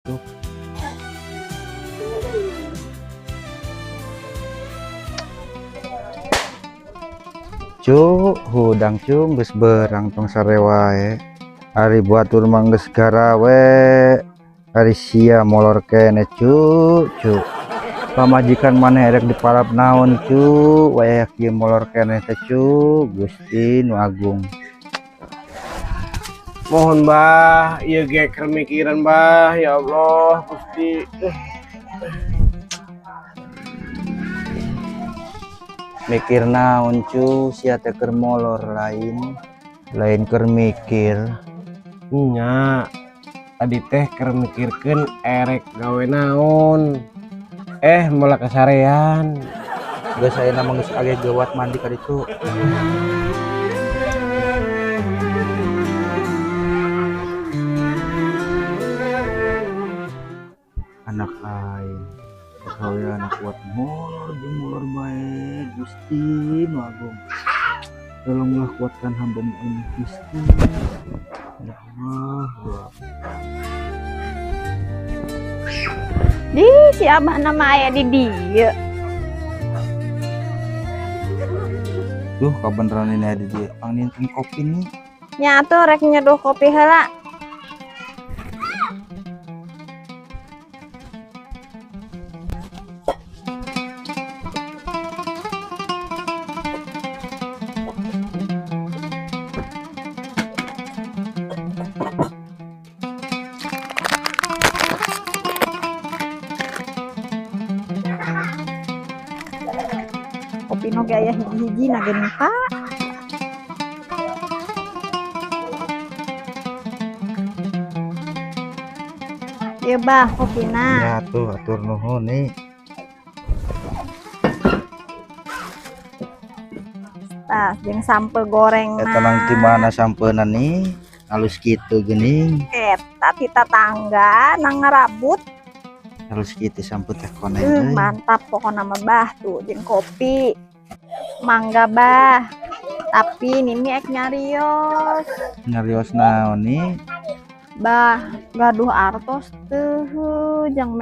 Cuk, hudang cung geus beurang tong sarewae. Ari batur mah geus garawe. Ari sia molor kene cuk. Pamajikan maneh erek dipalap naon cuk, waya kieu molor kene teh cuk. Gusti Nu Agung. Mohon Mbah, ieu ge keur mikiran Mbah, ya Allah Gusti. Mikir naon cu, sia teh keur molor lain keur mikir. Nya, tadi teh keur mikirkeun erek gawe naon. Malah kasarean. Geus ayeuna mah geus age gawat mandi ka ditu. Anak lain pegawai anak kuat molor bae Gusti Nu Agung. Tolonglah kuatkan hamba-Mu ini Gusti. Ya Allah. Di si abah nama aya di dieu. Duh, kabeneran ini ada di panginten kopi nih. Nya atuh rek nyeduh kopi heula. Kopi nu ge aya hiji-hiji na geuning Pak. Ieu bah kopina. Ya tuh, atur nuhun nih. Tah jeung sampel gorengna. Eta nang di mana sampeuna nih? Halus kitu geuning. Eta ti tetangga nang ngarabut. Halus kitu samput teh koneng. Mantap pokokna mah bah tuh jeung kopi. Mangga bah. Tapi Nini ek nyarios. Nyarios naon nih? Bah, gaduh artos teu jeung